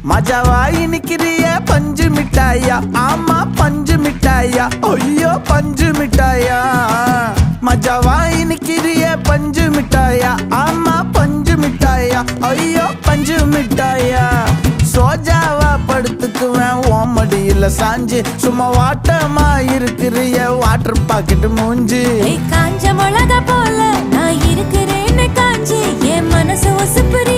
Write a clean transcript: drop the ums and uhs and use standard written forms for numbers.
மஜாவா இனிக்கிறிய பஞ்சு மிட்டாயா, ஆமா பஞ்சு மிட்டாயா, ஐயோ பஞ்சு மிட்டாயா. மஜாவா இனிக்கிறிய பஞ்சு மிட்டாயா, ஆமா பஞ்சு மிட்டாயா, ஐயோ பஞ்சு மிட்டாயா. சோஜாவா படுத்துக்குவேன் ஓமடியில சாஞ்சு, சும்மா வாட்டமா இருக்கிறிய வாட்டர் பாக்கெட் மூஞ்சி. காஞ்ச மிளகா போல நான் இருக்கிறேன்னு காஞ்சி என் மனசு ஒசுப்புரி